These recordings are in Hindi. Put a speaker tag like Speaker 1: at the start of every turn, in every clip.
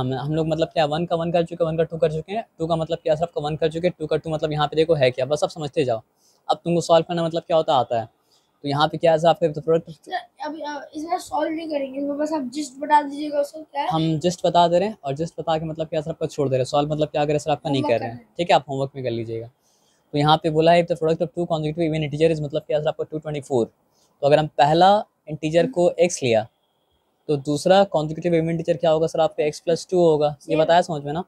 Speaker 1: हम लोग मतलब क्या 1 का 1 कर चुके हैं, 1 का 2 कर चुके हैं, 2 का मतलब क्या सर आपका 1 कर चुके हैं, 2 का 2 मतलब यहाँ पे देखो है क्या, बस आप समझते जाओ। अब तुमको सॉल्व करना मतलब क्या होता आता है, तो यहाँ पे क्या है आपके प्रोडक्ट,
Speaker 2: अभी इसमें सॉल्व नहीं करेंगे, इसमें बस आप जस्ट बता दीजिएगा उसको क्या है।
Speaker 1: हम जस्ट बता दे रहे हैं, और जस्ट बता के मतलब क्या सर आपका छोड़ दे रहे हैं, सॉल्व मतलब क्या करें सर आपका नहीं कर रहे हैं, ठीक है, आप होमवर्क में कर लीजिएगा। तो यहाँ पे बोला है the product of 2 consecutive even integer is मतलब क्या सर आपका 224। तो अगर हम पहला इंटीजर को x लिया तो दूसरा कॉन्जिक्यूटिव इवन इंटीजर क्या होगा सर आपका x+2 होगा, ये बताया समझ में ना।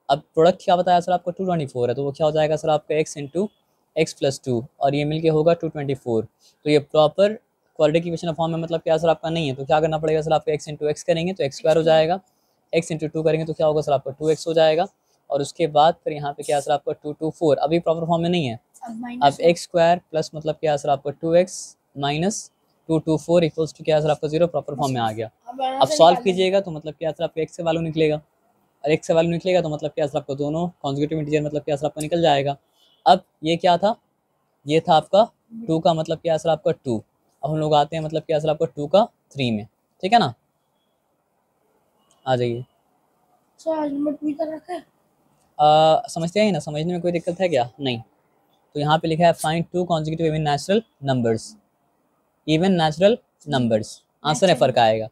Speaker 1: अब प्रोडक्ट क्या बताया सर आपको 224 है, तो वो क्या हो जाएगा सर आपका x इंटू x+2 और ये मिलके होगा 224। तो ये प्रॉपर क्वाड्रेटिक इक्वेशन फॉर्म में मतलब क्या सर आपका नहीं है, तो क्या करना पड़ेगा सर आपको x इंटू एक्स करेंगे तो x² हो जाएगा, x इंटू 2 करेंगे तो क्या होगा सर आपका 2x हो जाएगा, और उसके बाद फिर यहाँ पे क्या सर आपका 224 अभी प्रॉपर फॉर्म में नहीं है, अब x² प्लस मतलब क्या सर आपका 2x माइनस 224 इक्वल्स टू क्या सर आपका 0 प्रॉपर फॉर्म में आ गया। अब सॉल्व कीजिएगा तो मतलब क्या सर आपका x से वैल्यू निकलेगा, और x से वैल्यू निकलेगा तो मतलब क्या सर आपका दोनों कॉन्जिक्यूटिव इंटीजर मतलब क्या सर आपका निकल जाएगा। अब ये क्या था, ये था आपका 2 का मतलब क्या सर आपका 2। अब हम लोग आते हैं मतलब क्या सर आपका 2 का 3 में, ठीक है ना, आ जाइए।
Speaker 2: सर नंबर 2 का रखा है,
Speaker 1: समझते हैं ना, समझने में कोई दिक्कत है क्या, नहीं। तो यहाँ पे लिखा है find 2 consecutive even natural numbers, even natural numbers, answer में फर्क आएगा।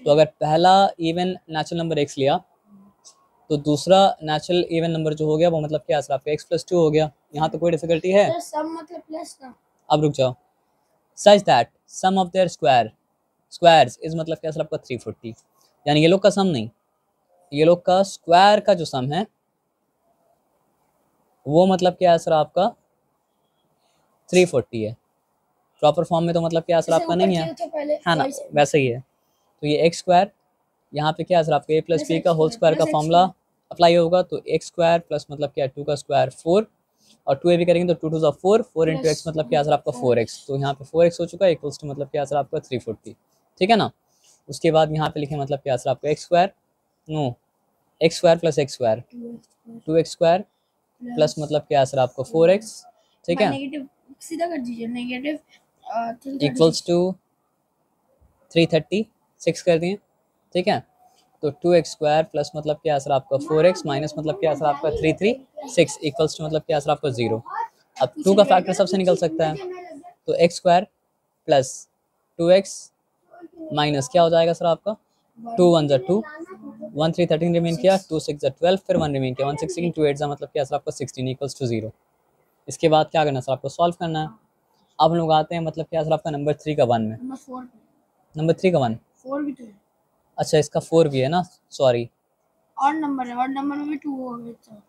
Speaker 1: तो अगर पहला इवन नेचुरल नंबर x लिया तो दूसरा नेचुरल इवन नंबर जो हो गया वो मतलब क्या सर आपका x+2 हो गया, यहाँ तो कोई डिफिकल्टी है।
Speaker 2: सर सम मतलब प्लस ना,
Speaker 1: अब रुक जाओ, such that sum of their squares is मतलब क्या सर आपका 340, यानी ये लोग का सम नहीं, ये लोग का स्क्वायर का जो सम है वो मतलब क्या है सर आपका 340 है, प्रॉपर फॉर्म में तो मतलब क्या सर आपका नहीं है ना, वैसे ही है। तो ये x², यहाँ पे क्या है सर आपका a+b का होल स्क्वायर का फॉर्मूला अप्लाई होगा, तो x² प्लस मतलब क्या 2 का स्क्वायर 4 और 2a भी करेंगे तो 2 2 4 4 इंटू एक्स मतलब क्या सर आपका 4x, तो यहाँ पे 4x हो चुका है इक्वल्स टू मतलब क्या सर आपका 340, ठीक है ना। उसके बाद यहाँ पे लिखे मतलब क्या सर आपका x² no x² plus x² 2x² plus मतलब क्या सर आपका 4x, ठीक है,
Speaker 2: नेगेटिव सीधा कर दीजिए, नेगेटिव
Speaker 1: इक्वल्स टू 336 कर दिए, ठीक है। तो 2x² प्लस मतलब क्या सर आपका 4x माइनस मतलब क्या सर आपका 336 इक्वल्स टू मतलब क्या सर आपका 0। अब 2 का फैक्टर सबसे निकल सकता है, तो x² प्लस 2x माइनस क्या हो जाएगा सर आपका 2 1 जा 2 1 3 13 रिमेन किया, 2 6 जा 12 फिर 1 रिमेन किया 1 16 2 8 जा मतलब क्या सर आपका 16 इक्वल्स टू 0। इसके बाद क्या करना सर आपको सॉल्व करना है। अब हम लोग आते हैं मतलब क्या सर आपका नंबर 3 का 1 में, नंबर 3 का 1
Speaker 2: 4 भी तो है,
Speaker 1: अच्छा इसका 4 भी है ना, सॉरी
Speaker 2: और नंबर है, और नंबर में भी 2 होगा,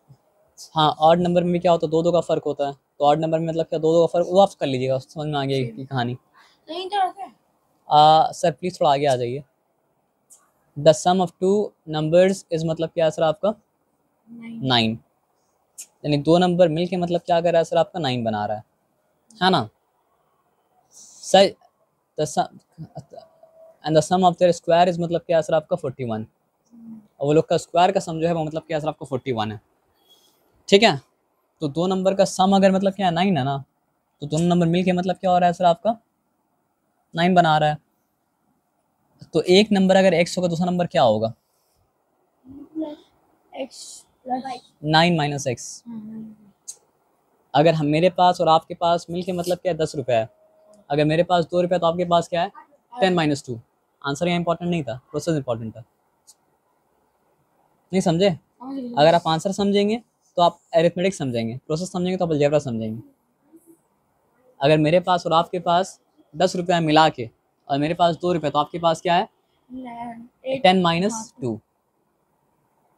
Speaker 1: हाँ ऑड नंबर में भी क्या होता है 2 2 का फर्क होता है, तो ऑड नंबर में मतलब क्या 2 2 का फर्क वो आप कर लीजिएगा, समझ में आ गया की कहानी।
Speaker 2: नहीं तो रखा है,
Speaker 1: सर प्लीज थोड़ा आगे आ जाइए। The sum of 2 numbers is मतलब क्या है सर आपका 9, यानी 2 नंबर मिलके मतलब क्या कर रहा है सर आपका 9 बना रहा है ना sir. And the sum of their square is मतलब क्या है सर आपका 41, और वो लोग का स्क्वायर का सम जो है वो मतलब क्या है सर आपका 41 है, ठीक है। तो 2 नंबर का सम अगर मतलब क्या है 9 है ना, तो दोनों नंबर मिलके मतलब क्या हो रहा है सर आपका 9 बना रहा है। तो एक नंबर अगर x होगा दूसरा नंबर क्या होगा
Speaker 2: x प्लस
Speaker 1: 9 माइनस एक्स। अगर हम मेरे पास और आपके पास मिलके मतलब क्या है 10 रुपये है, अगर मेरे पास 2 रुपये तो आपके पास क्या है 10 माइनस 2। आंसर यहाँ इंपॉर्टेंट नहीं था, प्रोसेस इंपॉर्टेंट था, नहीं समझे। अगर आप आंसर समझेंगे तो आप एरिथमेटिक समझेंगे, प्रोसेस समझेंगे तो आप अलजेब्रा समझेंगे। अगर मेरे पास और आपके पास 10 रुपये मिला के और मेरे पास 2 रुपये तो आपके पास क्या है 10 माइनस 2।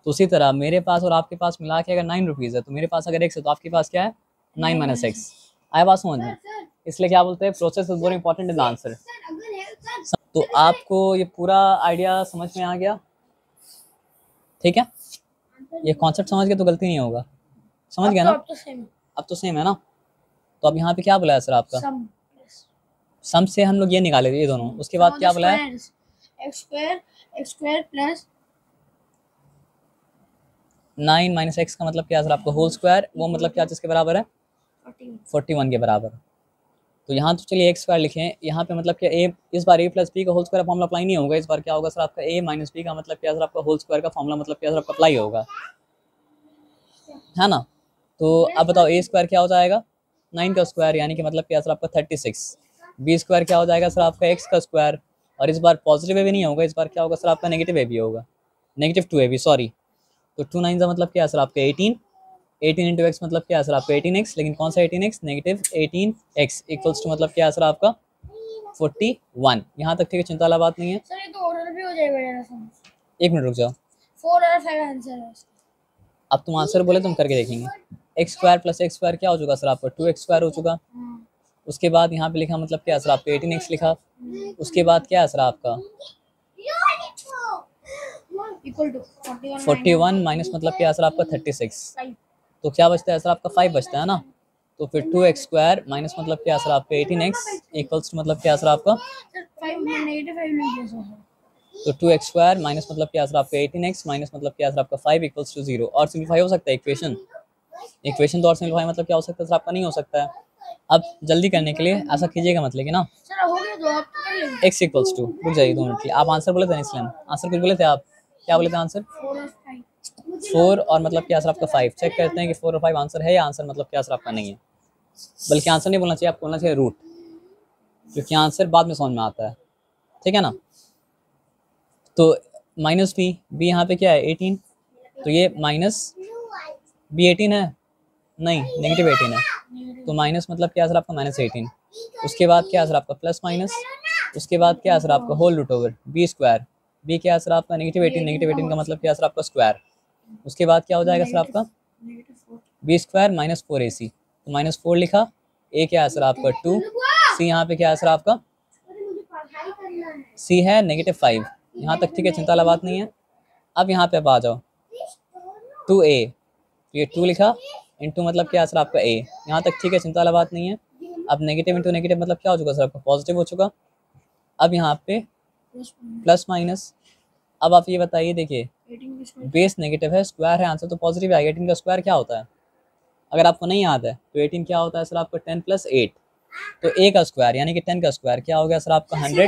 Speaker 1: तो उसी तरह मेरे पास और आपके पास मिला के अगर 9 रुपीज़ है तो मेरे पास अगर एक्स है तो आपके पास क्या है 9 माइनस एक्स। आया बात समझ में, इसलिए क्या बोलते हैं process is more important in the answer. तो आपको ये पूरा आइडिया समझ में आ गया, ठीक है, ये कॉन्सेप्ट समझ के तो गलती नहीं होगा, समझ गया ना। अब तो सेम है ना। तो अब यहाँ पे क्या बुलाया सर आपका सम से हम लोग ये निकाले थे ये दोनों, उसके बाद क्या बुलाया
Speaker 2: x square plus
Speaker 1: 9 minus x का मतलब क्या सर आपका होल स्क्वायर, वो मतलब क्या इसके बराबर है 41 के बराबर। तो यहाँ तो चलिए एक्स स्क्वायर लिखें, यहाँ पे मतलब क्या ए, इस बार ए प्लस बी का होल स्क्वायर फॉर्मूला अप्लाई नहीं होगा, इस बार क्या होगा सर आपका ए माइनस बी का मतलब क्या सर आपका होल स्क्वायर का फॉर्मूला मतलब क्या सर आपका अप्लाई होगा, है ना। तो अब बताओ ए स्क्वायर क्या हो जाएगा 9 का स्क्वायर, यानी कि मतलब क्या सर आपका 36। बी स्क्वायर क्या हो जाएगा सर आपका एक्स का स्क्वायर, और इस बार पॉजिटिव ए भी नहीं होगा, इस बार क्या होगा सर आपका नेगेटिव ए भी होगा, नेगेटिव 2ab सॉरी। तो 2 9 का मतलब क्या है सर आपका 18, 18 इंटू एक्स मतलब क्या है सर आपका 18x, लेकिन कौन सा 18x, negative 18x equals to मतलब क्या है सर आपका 41। यहाँ तक ठीक है, चिंता वाला बात नहीं है।
Speaker 2: सर ये तो ऑर्डर भी हो जाएगा जरा सा।
Speaker 1: एक मिनट रुक जाओ,
Speaker 2: 4 और 5 आंसर है इसका।
Speaker 1: अब तुम आंसर बोले तुम करके देखेंगे। X square plus x square क्या हो चुका सर आपका 2x स्क्वायर हो चुका। उसके बाद यहाँ पे लिखा मतलब क्या है सर आपका 18x लिखा। उसके बाद क्या है सर आपका
Speaker 2: इक्वल टू
Speaker 1: 41 माइनस मतलब क्या है सर आपका 36। तो क्या बचता है सर आपका 5 बचता है ना। तो फिर 2x स्क्वायर माइनस मतलब क्या है सर आपका 18x इक्वल्स टू मतलब क्या है सर आपका
Speaker 2: 5 नेगेटिव 5 नहीं दे सकता।
Speaker 1: तो 2x स्क्वायर माइनस मतलब क्या है सर आपका 18x माइनस मतलब क्या है सर आपका 5 इक्वल्स टू 0। और सिंपलीफाई हो सकता है इक्वेशन, इक्वेशन तो और सिंपलीफाई मतलब क्या हो सकता है सर आपका नहीं हो सकता है। अब जल्दी करने के लिए ऐसा कीजिएगा मत लेकिन ना,
Speaker 2: सर हो गया तो आप कर लेंगे।
Speaker 1: x इक्वल्स टू, रुक जाइए 2 मिनट के लिए। आप आंसर बोले थे इसलिए आंसर कुछ बोले थे आप, क्या बोले थे आंसर
Speaker 2: 4 और 5
Speaker 1: 4 और मतलब क्या सर आपका 5। चेक करते हैं कि 4 और 5 आंसर है या आंसर मतलब क्या सर आपका नहीं है। बल्कि आंसर नहीं बोलना चाहिए, आपको बोलना चाहिए रूट, क्योंकि आंसर बाद में समझ में आता है, ठीक है ना। तो माइनस बी यहाँ पे क्या है 18, तो ये माइनस बी 18 है, नहीं नेगेटिव 18 है। तो माइनस मतलब क्या सर आपका माइनस 18। उसके बाद क्या सर आपका प्लस माइनस, उसके बाद क्या सर आपका whole root over b square. B क्या सर आपका नेगेटिव 18, नेगेटिव 18 का मतलब क्या सर आपका स्क्वायर। उसके बाद क्या हो जाएगा सर आपका
Speaker 2: negative 4
Speaker 1: B square minus 4ac, तो माइनस 4 लिखा। ए क्या है सर आपका 2, सी यहाँ पे क्या है सर आपका सी है नेगेटिव 5। यहाँ तक ठीक है, चिंता वाला बात नहीं है। अब यहाँ पे अब आ जाओ 2a, तो ये 2 लिखा इंटू मतलब क्या है सर आपका a। यहाँ तक ठीक है, चिंता वाला बात नहीं है। अब नेगेटिव इंटू नेगेटिव मतलब क्या हो चुका सर आपका पॉजिटिव हो चुका। अब यहाँ पे प्लस माइनस। अब आप ये बताइए, देखिए
Speaker 2: 18 के स्क्वायर
Speaker 1: बेस नेगेटिव है, स्क्वायर है, आंसर तो पॉजिटिव आएगा। 18 का स्क्वायर क्या होता है अगर आपको नहीं याद है तो 18 क्या होता है सर आपका 10 प्लस 8। तो a का स्क्वायर यानी कि 10 का स्क्वायर क्या हो गया सर आपका 100।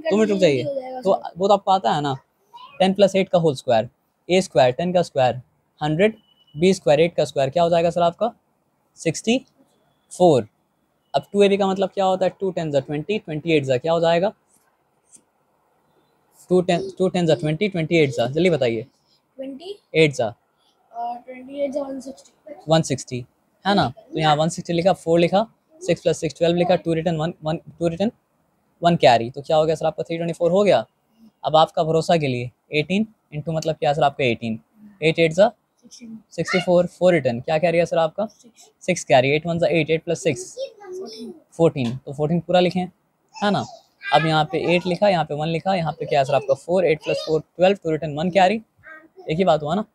Speaker 1: 2 मिनट रुक जाइए, तो वो तो आपको आता है ना 10 प्लस 8 का होल स्क्वायर, a स्क्वायर 10 का स्क्वायर 100, b स्क्वायर 8 का स्क्वायर क्या हो जाएगा सर आपका 64। अब 2ab का मतलब क्या होता है 2 10 20, 28 क्या हो जाएगा 2 10 20, 28 जल्दी बताइए
Speaker 2: 20
Speaker 1: 8
Speaker 2: और 28 160
Speaker 1: 160 है ना। तो यहाँ 160 लिखा, 4 लिखा, 6 प्लस 6 12 लिखा, 2 रिटर्न 1 कैरी, तो क्या हो गया सर आपका 324 हो गया। अब आपका भरोसा के लिए 18 इंटू मतलब क्या सर आपका 18, 8 8 64, 4 रिटर्न क्या कैरी है सर आपका 6 कैरी, 8 1 8, 8 प्लस 6 14, तो 14 पूरा लिखें, है ना। अब यहाँ पे 8 लिखा, यहाँ पे 1 लिखा, यहाँ पे क्या है सर आपका 4, 8 प्लस 4 12, 2 रिटर्न 1 कैरी, एक ही बात हुआ ना।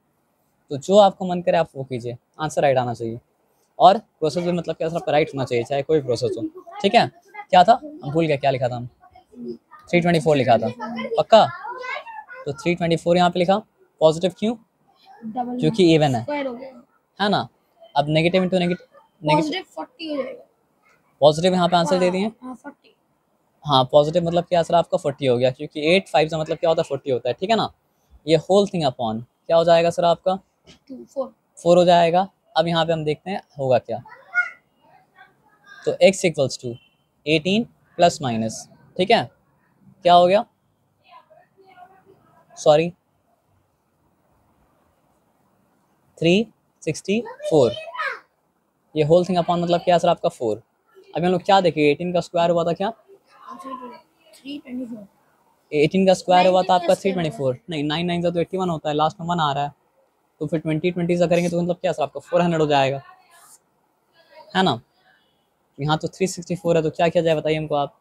Speaker 1: तो जो आपको मन करे आप वो कीजिए, आंसर राइट आना चाहिए। और प्रोसेस भी मतलब क्या सर आपका राइट होना चाहिए, चाहे कोई प्रोसेस हो, ठीक है। क्या था हम भूल गया, क्या लिखा था हम 324 लिखा था पक्का। तो 324 यहाँ पे लिखा, पॉजिटिव क्यों
Speaker 2: डबल
Speaker 1: क्योंकि इवन
Speaker 2: स्क्वायर हो गया
Speaker 1: है ना। अब नेगेटिव इंटू नेगेटिव,
Speaker 2: पॉजिटिव 40 हो जाएगा।
Speaker 1: पॉजिटिव यहाँ पे आंसर दे दिए।
Speaker 2: हां 40
Speaker 1: हाँ पॉजिटिव मतलब क्या सर आपका 40 हो गया, क्योंकि 8 5 का मतलब क्या होता है 40 होता है, ठीक है ना। ये होल थिंग अपॉन क्या हो जाएगा सर आपका
Speaker 2: 2 4
Speaker 1: 4 हो जाएगा। अब यहाँ पे हम देखते हैं होगा क्या। तो x equals to 18 plus minus, ठीक है क्या हो गया सॉरी 364, ये होल थिंग अपॉन मतलब क्या सर आपका 4। अभी हम लोग क्या देखें 18 का स्क्वायर हुआ था क्या
Speaker 2: 324
Speaker 1: 18 का स्क्वायर हुआ था आपका 324, नहीं 9 9 का तो 81 होता है, लास्ट में 1 आ रहा है। तो फिर 20 20 से करेंगे तो मतलब क्या सर आपका 400 हो जाएगा, है ना। यहाँ तो 364 है, तो क्या किया जाए बताइए हमको आप।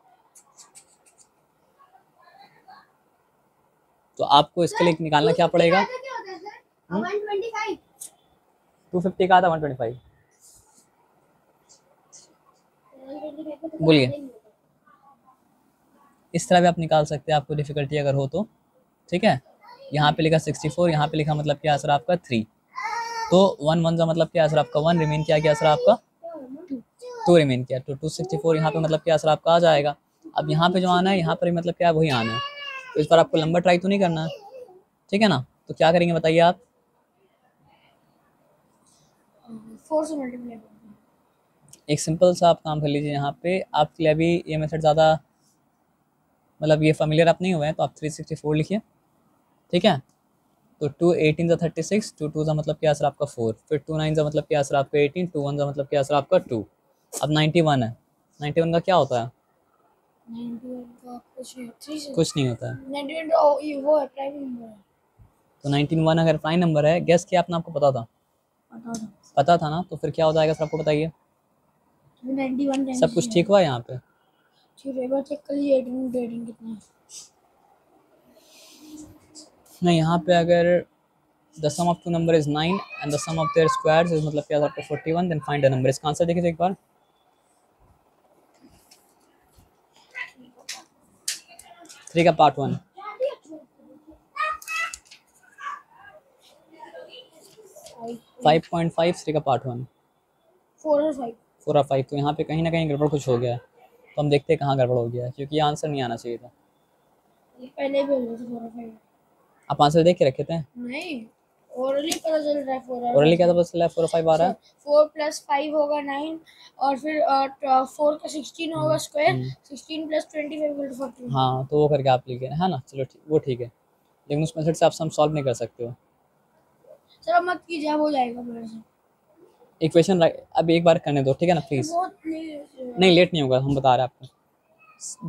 Speaker 1: तो आपको इसके लिए निकालना क्या पड़ेगा 250 का था 125 बोलिए। इस तरह भी आप निकाल सकते हैं, आपको डिफिकल्टी अगर हो तो, ठीक है। यहाँ पे लिखा 64, यहाँ पे लिखा मतलब क्या सर आपका 3, तो 1 1 का मतलब क्या सर आपका 1 रिमेन क्या सर आपका 2 रिमेन किया, तो 264 यहाँ पे मतलब क्या सर आपका आ जाएगा। अब यहाँ पे जो आना है, यहाँ पर भी मतलब क्या है वही आना है, तो इस बार आपको लंबा ट्राई तो नहीं करना है, ठीक है ना। तो क्या करेंगे बताइए आप।
Speaker 2: 4 से मल्टीप्लाई करते हैं।
Speaker 1: एक सिंपल सा आप काम कर लीजिए, यहाँ पे आपके लिए अभी ये मेथड ज़्यादा मतलब ये familiar आप नहीं हुए हैं, तो आप 364 लिखिए, ठीक है। तो 2 18 ज़ा 36, 2 2 ज़ा मतलब क्या सर आपका 4, फिर 2 9 ज़ा मतलब क्या सर आपका 18, 2 1 ज़ा मतलब क्या सर आपका 2। अब 91 है, 91 का क्या होता है,
Speaker 2: 91 का कुछ नहीं, 3 से
Speaker 1: कुछ नहीं होता है।
Speaker 2: 91 ओ ये वो है प्राइम नंबर है।
Speaker 1: तो 91 अगर प्राइम नंबर है, गेस किया आपने, आपको पता था,
Speaker 2: पता था।
Speaker 1: पता था ना, तो फिर क्या हो जाएगा सर आपको बताइए।
Speaker 2: 91
Speaker 1: सब कुछ ठीक हुआ यहाँ पे।
Speaker 2: ठीक है, एक बार चेक कर लीजिए 18 कितना है।
Speaker 1: नहीं, यहाँ पे अगर the sum of two number is 9 and the sum of their squares is मतलब क्या आपका 41, देन फाइंड द नंबर। इसका आंसर देखिए एक बार। 3 का पार्ट 1, 5.5, 3 का पार्ट 1,
Speaker 2: 4 और 5।
Speaker 1: 4 और 5। तो यहाँ पे कहीं ना कहीं गड़बड़ कुछ हो गया है, तो हम देखते हैं कहाँ गड़बड़ हो गया है, क्योंकि ये आंसर नहीं आना चाहिए था।
Speaker 2: ये पहले भी बोल रहे थे 4 और 5।
Speaker 1: आप आंसर देख के रखे थे,
Speaker 2: नहीं, ओरली पता चल रहा है 4 और
Speaker 1: ओरली क्या था, बस 4 और 5 आ रहा है।
Speaker 2: 4 + 5 होगा 9 और फिर 4 का 16 होगा स्क्वायर, 16 + 25 = 40।
Speaker 1: हाँ, तो वो करके आप लिखे है ना, चलो ठीक, वो ठीक है, लेकिन उस मेथड से आप सम सॉल्व नहीं कर सकते हो।
Speaker 2: सर अब मत कीजिए, अब हो जाएगा मेरे से।
Speaker 1: इक्वेशन अब एक बार करने दो, ठीक है ना प्लीज़।
Speaker 2: बहुत
Speaker 1: नहीं, लेट नहीं होगा, हम बता रहे हैं आपको।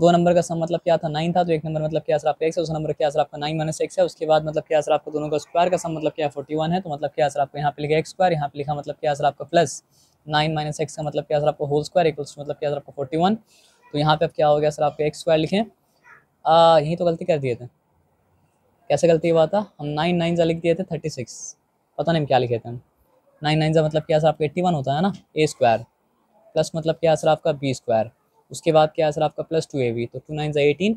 Speaker 1: 2 नंबर का सम मतलब क्या था, 9 था, तो 1 नंबर मतलब क्या सर आपका x है, दूसरा नंबर क्या सर आपका 9 - x है, उसके बाद मतलब क्या सर आपका दोनों का स्क्वायर का सम मतलब क्या 41 है, तो मतलब क्या सर आपको यहाँ पे लिखा x², यहाँ पे लिखा मतलब क्या सर आपका प्लस 9 - x का मतलब क्या सर आपका होल स्क्वायर इक्वल्स मतलब क्या सर आपका 41। तो यहाँ पे अब क्या हो गया सर आपका x² लिखें, यही तो गलती कर दिए थे। कैसे गलती हुआ था, हम 9 9 लिख दिए थे 36, पता नहीं क्या लिखे थे हम। 9 9 मतलब क्या सर आपका 81 होता है ना, a² प्लस मतलब क्या सर आपका b², उसके बाद क्या सर आपका प्लस 2ab, तो 2 9 18,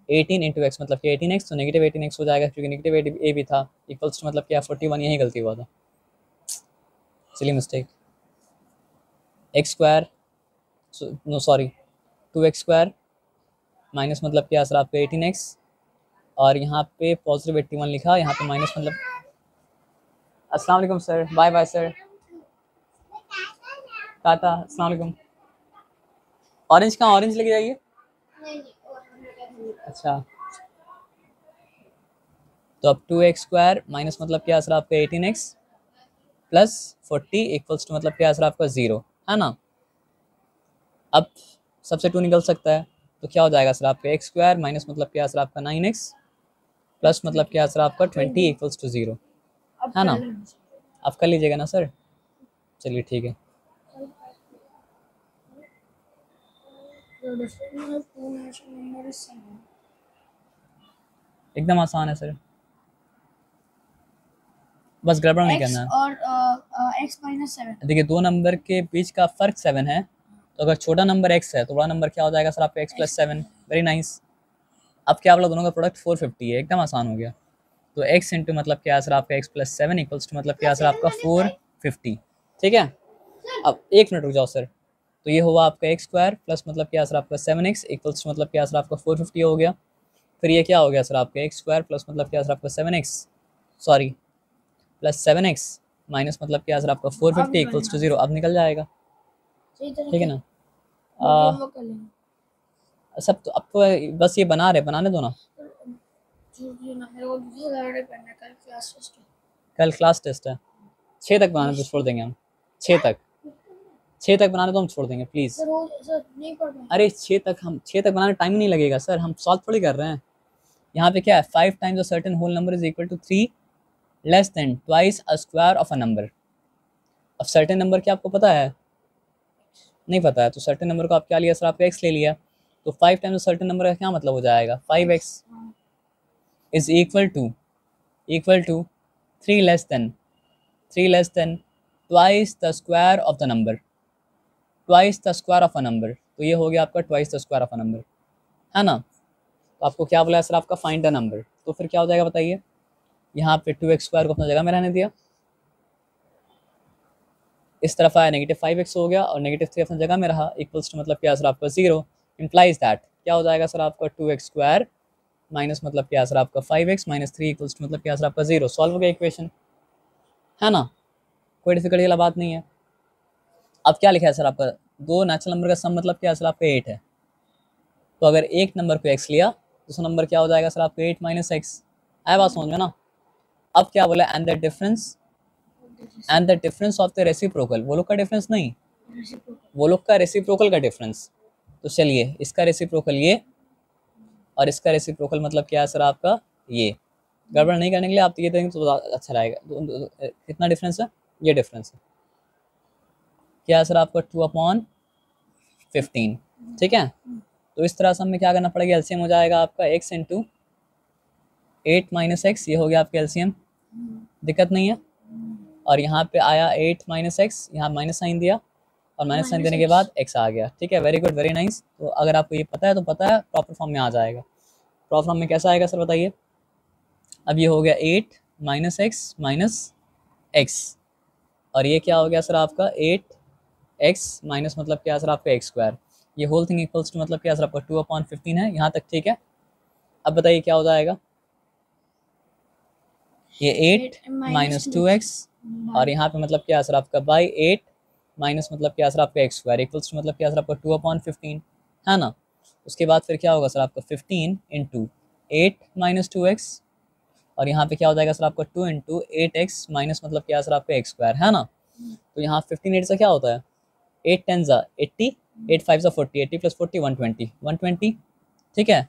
Speaker 1: 18 इंटू एक्स मतलब क्या 18x, तो नेगेटिव 18x हो जाएगा, क्योंकि नेगेटिव ए भी था, इक्वल्स टू मतलब क्या 41, यही गलती हुआ था, silly mistake. x² no sorry 2x² minus मतलब क्या सर आपका 18x, और यहाँ पे पॉजिटिव 81 लिखा, यहाँ पे माइनस मतलब। अस्सलाम वालेकुम sir, bye bye sir, tata, अस्सलाम वालेकुम। ऑरेंज कहाँ, ऑरेंज लेके जाइए। अच्छा, तो अब 2x² माइनस मतलब क्या सर आपका 18x प्लस 40 इक्वल्स टू मतलब क्या सर आपका 0 है ना। अब सबसे 2 निकल सकता है, तो क्या हो जाएगा सर आपका x² माइनस मतलब क्या सर आपका 9x प्लस मतलब क्या सर आपका 20 इक्वल्स टू 0 है ना। आप कर लीजिएगा ना सर, चलिए ठीक है। एकदम आसान है सर, बस गड़बड़ नहीं करना है।
Speaker 2: और x - 7।
Speaker 1: देखिए 2 नंबर के बीच का फर्क 7 है, तो अगर छोटा नंबर x है तो बड़ा नंबर क्या हो जाएगा सर आपका x + 7। Very nice. अब क्या बोला, दोनों का प्रोडक्ट 450 है, एकदम आसान हो गया। तो x इंटू मतलब क्या सर आपका x + 7 इक्वल्स टू मतलब क्या सर आपका 450, ठीक है। अब 1 मिनट रुक जाओ सर, तो ये हुआ आपका x² प्लस मतलब क्या सर आपका 7x इक्वल्स टू मतलब क्या सर आपका 450 हो गया। फिर ये क्या हो गया सर आपका x² प्लस मतलब क्या सर आपका 7x sorry plus 7x minus मतलब क्या सर आपका 450 इक्वल्स टू 0। अब निकल जाएगा, ठीक है ना। सब तो अब तो बस ये बनाने दो ना, कल क्लास टेस्ट है, 6 तक बनाने तो छोड़ देंगे हम, 6 तक, 6 तक बनाने तो हम छोड़ देंगे प्लीज़। अरे 6 तक, हम 6 तक बनाने टाइम नहीं लगेगा सर, हम सॉल्व थोड़ी कर रहे हैं। यहाँ पे क्या है, 5 times a certain whole number is equal to 3 less than twice a square of a number. अब सर्टेन नंबर क्या आपको पता है, नहीं पता है, तो सर्टेन नंबर को आप क्या लिया सर आपका x ले लिया, तो 5 टाइम्स सर्टेन नंबर का क्या मतलब हो जाएगा 5x is equal to 3 less than twice the square of the number, twice the square of a number, तो ये हो गया आपका twice the square of a number है ना। तो आपको क्या बोला सर आपका फाइंड द नंबर, तो फिर क्या हो जाएगा बताइए। यहाँ पे 2x² को अपना जगह में रहने दिया, इस तरफ आया -5x हो गया और -3 अपनी जगह में रहा, इक्वल्स टू मतलब क्या सर आपका 0, इम्प्लाइज दैट क्या हो जाएगा सर आपका 2x² माइनस मतलब क्या सर आपका 5x माइनस 3 इक्वल्स टू मतलब क्या सर आपका 0। सॉल्व हो गया इक्वेशन, है ना, कोई डिफिकल्टी वाला बात नहीं है। अब क्या लिखा है सर आपका, दो नेचुरल नंबर का सम मतलब क्या सर आपका 8 है, तो अगर एक नंबर को x लिया दूसरा नंबर क्या हो जाएगा सर आपका 8 माइनस एक्स, आया बात समझ में ना। अब क्या बोला, and the difference of the reciprocal, वो लोग का डिफरेंस नहीं, वो लोग का रेसिप्रोकल का डिफरेंस। तो चलिए इसका रेसिप्रोकल ये और इसका रेसिप्रोकल मतलब क्या है सर आपका ये, गड़बड़ नहीं करने के लिए आप ये देंगे तो अच्छा रहेगा। कितना डिफरेंस है, ये डिफरेंस है क्या है सर आपका 2/15, ठीक है। तो इस तरह से हमें क्या करना पड़ेगा, एलसीएम हो जाएगा आपका x इंटू 8 माइनस एक्स, ये हो गया आपका एलसीएम, दिक्कत नहीं है। और यहाँ पे आया 8 माइनस एक्स, यहाँ माइनस साइन दिया और माइनस साइन देने के बाद x आ गया, ठीक है, वेरी गुड वेरी नाइस। तो अगर आपको ये पता है तो पता है, प्रॉपर फॉर्म में आ जाएगा। प्रॉपर फॉर्म में कैसा आएगा सर बताइए। अब ये हो गया 8 माइनस एक्स माइनस एक्स और ये क्या हो गया सर आपका 8x माइनस मतलब क्या सर आपका x², ये होल थिंग इक्वल्स टू मतलब क्या सर आपका 2/15 है, यहाँ तक ठीक है। अब बताइए क्या हो जाएगा, ये 8 माइनस 2x और यहाँ पे मतलब क्या सर आपका बाई 8 माइनस मतलब क्या सर आपका x² इक्वल्स टू मतलब क्या सर आपका 2/15, है ना। उसके बाद फिर क्या होगा सर आपका 15 इंटू 8 माइनस 2x और यहाँ पे क्या हो जाएगा सर आपका 2 इंटू 8x माइनस मतलब क्या सर आपका x², है ना। तो यहाँ 15 8 से क्या होता है, 8 10 80, 8 5 40, 80 प्लस 40 120, ठीक है।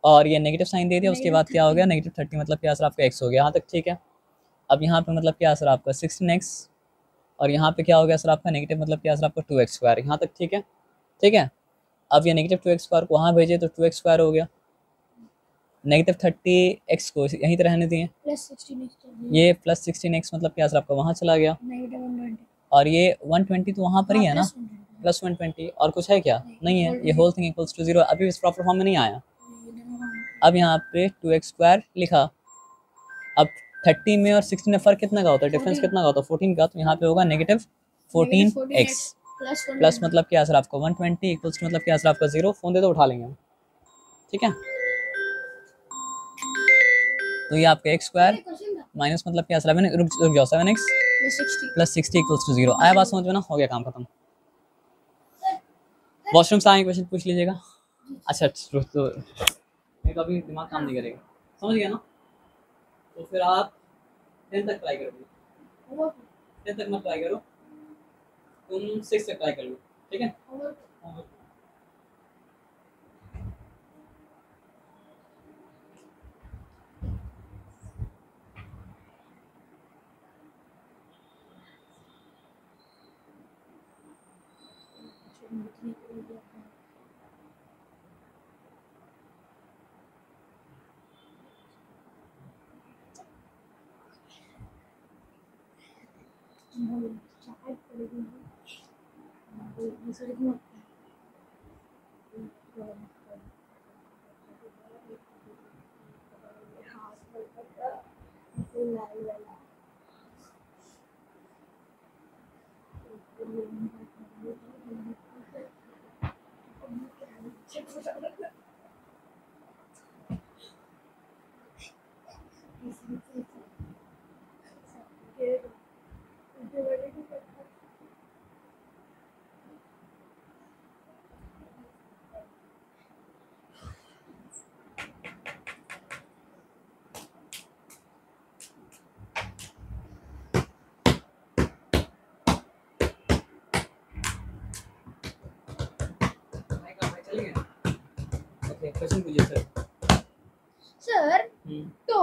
Speaker 1: और ये नेगेटिव साइन दे दिया, उसके बाद क्या हो गया -30 मतलब क्या सर आपका x हो गया, यहाँ तक ठीक है। अब यहाँ पे मतलब क्या सर आपका 16x और यहाँ पे क्या हो गया सर आपका नेगेटिव मतलब क्या सर आपका 2x², यहाँ तक ठीक है, ठीक है। अब ये नेगेटिव 2x² को वहाँ भेजे तो 2x² हो गया, -30x को यहीं पर रहने दिए, ये प्लस 16x मतलब क्या सर आपका वहाँ चला गया और ये 120 तो वहाँ पर ही है ना, प्लस 120 और कुछ है क्या, नहीं है, ये होल थिंग इक्वल्स टू 0। अभी इस प्रॉपर फॉर्म में नहीं आया। अब यहाँ पे 2x² लिखा, अब 30 में और 16 में फ़र्क कितना का होता है, डिफरेंस कितना का होता है 14 का, तो यहाँ पे होगा -14x प्लस मतलब क्या सर आपका 120 इक्वल्स टू मतलब क्या सर आपका 0। फ़ोन दे तो उठा लेंगे हम, ठीक है। तो ये आपका x² माइनस मतलब क्या सर, रुक जाओ 7x प्लस 60 इक्वल्स टू 0। आया बात समझ में ना, हो गया काम खत्म। वॉशरूम से आए क्वेश्चन पूछ लीजिएगा। अच्छा तो मेरे को अभी दिमाग काम नहीं करेगा, समझ गया ना। तो फिर आप 10 तक ट्राई करो, 10 तक मत ट्राई करो, तुम 6 तक ट्राई कर लो, ठीक है। क्वेश्चन पूछिए सर।
Speaker 2: सर तो